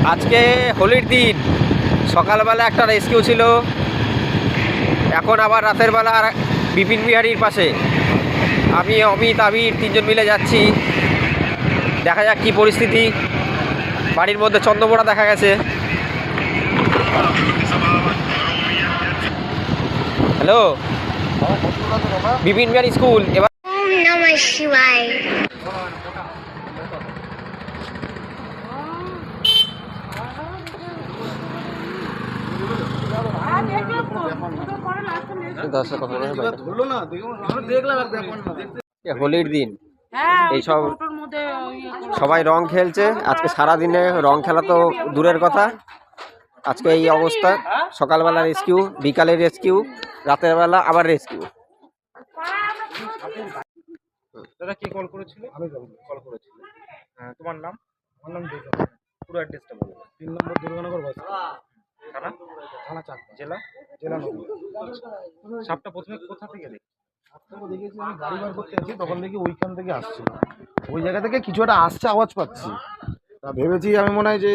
আজকে হোলির দিন, সকালবেলা একটা রেস্কিউ ছিল, এখন আবার রাতের বেলা বিপিন বিহারীর পাশে আমি অমিত আবির তিনজন মিলে যাচ্ছি। দেখা যাক কী পরিস্থিতি। বাড়ির মধ্যে চন্দ্রবোড়া দেখা গেছে। Hello, Bipin Bihari school. এবার নমঃ শিবায়। হোলির দিন, এইসব সবাই রং খেলছে। আজকে সারাদিনে রং খেলা তো দূরের কথা, আজকে এই অবস্থা। সকালবেলা রেস্কিউ, বিকালে রেস্কিউ, রাতের বেলা আবার রেস্কিউ। দাদা কে কল করেছিল? আমি কল করেছিল। হ্যাঁ, তোমার নাম? আমার নাম দুর্গা। পুরো অ্যাড্রেসটা বলো। 3 নম্বর দুর্গানগর বাস। থানা? থানা 4। জেলা? জেলা নদী। সাপটা প্রথমে কোথা থেকে দেখি? সাপটাকে দেখেছি আমি গাড়ি বার করতে আছি, তখন দেখি ওইখান থেকে আসছিল। ওই জায়গা থেকে কিছু একটা আসছে, আওয়াজ পাচ্ছি। তা ভেবেছি আমি মনে হয় যে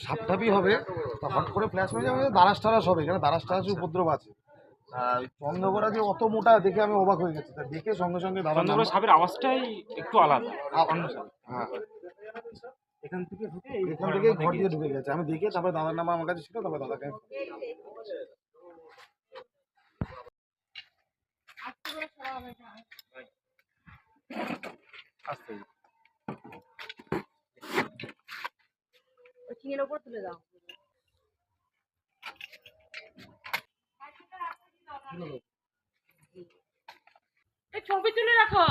সাপটাপই হবে। তা হট করে ফ্ল্যাশ হয়ে যাবে, দারাস টারাস হবে, এখানে দারাস টারাস উপদ্রব আছে। চন্দ্রগড়া যে অত মোটা দেখে আমি অবাক হয়ে গেছি। তা দেখে সঙ্গে সঙ্গে দাদা সাপের আওয়াজটাই একটু আলাদা। হ্যাঁ, এখান থেকে ঘর দিয়ে ঢুকে গেছে। আমি দেখে তারপরে দাদার নাম আমার কাছে ছিল, তারপরে দাদাকে চিনের ওপর তুলে দাও। ছবি তুলে রাখো।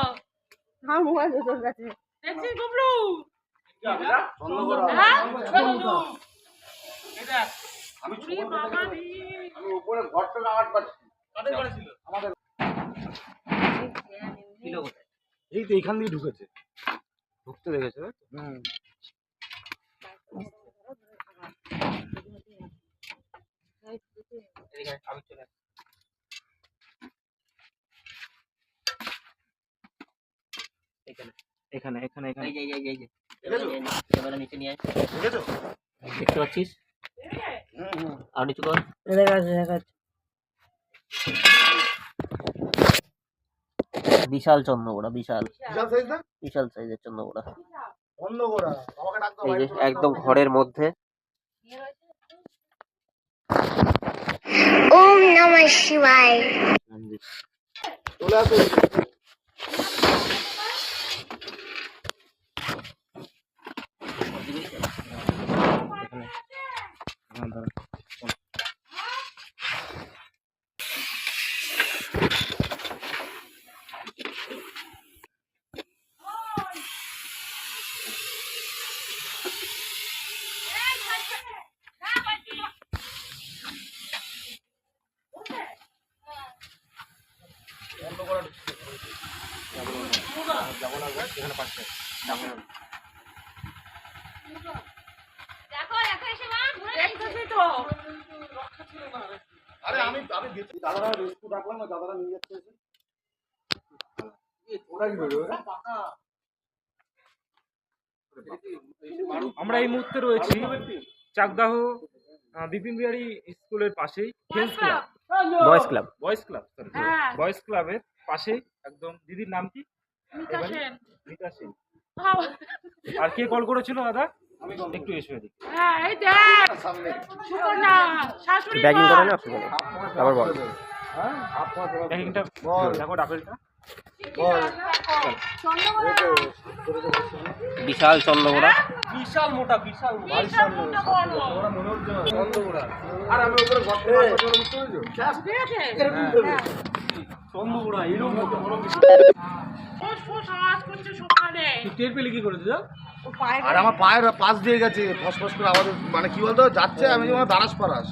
আমার মোবাইল তোর কাছে দেখছিস গুবলু? উপরে ঘরটা নামাজ পাচ্ছি। এই তো এখান দিয়ে ঢুকেছে, ঢুকতে দেখেছে। এখানে এখানে এখানে নিচে নিয়ে দেখতে পাচ্ছিস? আর নিচু কর। বিশাল চন্দ্রবোড়া, বিশাল সাইজ না? বিশাল সাইজের চন্দ্রবোড়া। বন্ধ করা, আমাকে ডাকতে এই যে একদম ঘরের মধ্যে। ওম নমঃ শিবায়। চলে আসো। আরে আমি গেছি, দাদারা রেস্কিউ ডাকলাম না, দাদারা নিয়ে যাচ্ছে। আমরা এই মুহূর্তে রয়েছি চাকদাহ বিপিন বিহারী স্কুলের পাশেই বয়েজ ক্লাব, বয়েজ ক্লাবের পাশে। একদম। দিদির নাম কি? মিতা সেন। আর কে কল করেছিল দাদা? একটু এসো এদিকে। ব্যাগিং করে না আবার বল। ব্যাগিংটা দেখো, ডাবেলটা। বিশাল চন্দ্রবোড়া, বিশাল মোটা, বিশাল মনে হচ্ছে চন্দ্রবোড়া। আর আমি উপরে ঘর থেকে চন্দ্রবোড়া এরকম মোটা বড় টের পেলে কি করেছে? আর আমার পায়ের পাশ দিয়ে গেছে, ফসফস করে আওয়াজ। মানে কি বলতো, যাচ্ছে আমি যেমন দারাস পারাস।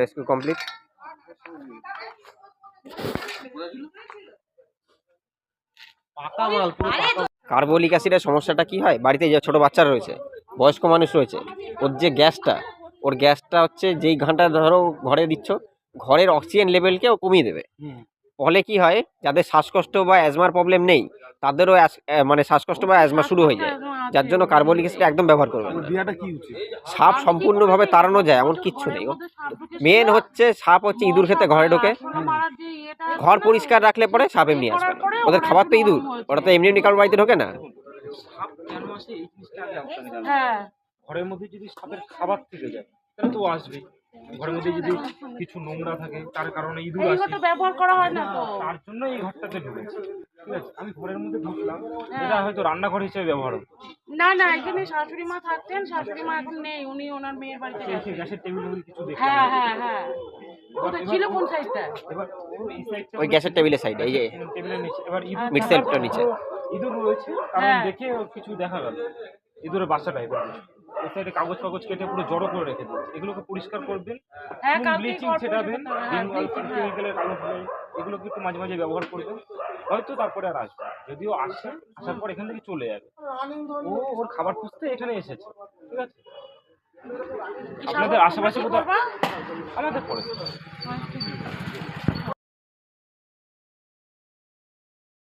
Rescue complete. কার্বলিক অ্যাসিডের সমস্যাটা কি হয়, বাড়িতে যে ছোট বাচ্চা রয়েছে, বয়স্ক মানুষ রয়েছে, ওর যে গ্যাসটা, ওর গ্যাসটা হচ্ছে যেই ঘাঁটা ধরো ঘরে দিচ্ছ, ঘরের অক্সিজেন লেভেলকেও কমিয়ে দেবে। ফলে কি হয়, যাদের শ্বাসকষ্ট বা অ্যাজমার প্রবলেম নেই তাদেরও মানে শ্বাসকষ্ট বা অ্যাজমা শুরু হয়ে যায়, যার জন্য কার্বলিক অ্যাসিড একদম ব্যবহার করবে না। সাপ সম্পূর্ণভাবে তাড়ানো যায় এমন কিচ্ছু নেই। মেন হচ্ছে সাপ হচ্ছে ইঁদুর খেতে ঘরে ঢোকে, ঘর পরিষ্কার রাখলে পরে সাপ এমনি আসবে না। ওদের খাবার তো ইঁদুর, ওরা তো এমনি এমনি কারোর বাড়িতে ঢোকে না। সাপ কেন আসে এই জিনিসটা আগে আপনাকে জানতে হবে। হ্যাঁ ঘরের মধ্যে যদি সাপের খাবার থেকে যায় তাহলে তো ও আসবেই। ঘরের মধ্যে যদি কিছু নোংরা থাকে তার কারণে ইঁদুর এই আসে, ঘরটা ব্যবহার করা হয় না তো। তার জন্য এই ঘরটাতে ঢুকেছে। ঠিক আছে, আমি ঘরের মধ্যে ঢুকলাম, এটা হয়তো রান্নাঘর হিসেবে ব্যবহার হতো। না না, এখানে শাশুড়ি মা থাকতেন, শাশুড়ি মা এখন নেই, উনি ওনার মেয়ের বাড়িতে গেছেন। গ্যাসের টেবিল কিছু দেখলাম। হ্যাঁ হ্যাঁ হ্যাঁ, ওটা ছিল কোন সাইজটা? এবার ও এই সাইডটা ওই গ্যাসের টেবিলের সাইডে, এই যে টেবিলের নিচে, এবার ইঁদুর মিড সেলফটার নিচে। ইঁদুর রয়েছে, কারণ হ্যাঁ। দেখে কিছু দেখা গেল ইঁদুরের বাসা টাইপের। এই সাইডে কাগজ ফাগজ কেটে পুরো জড়ো করে রেখে দিচ্ছে। এগুলোকে পরিষ্কার করবেন, হ্যাঁ, কালকেই ব্লিচিং corporate ছেটাবেন, করতে হবে, হ্যাঁ, bleaching, হ্যাঁ। কেমিক্যালের কালো ফেলে এগুলোকে একটু মাঝে মাঝে ব্যবহার করবেন, হয়তো তারপরে আর আসবে না। যদিও আসে, আসার পর এখান থেকে চলে যাবে। ও ওর খাবার খুঁজতে এখানে এসেছে। ঠিক আছে, আপনাদের আশেপাশে কোথাও করবা? আমাদের পড়ে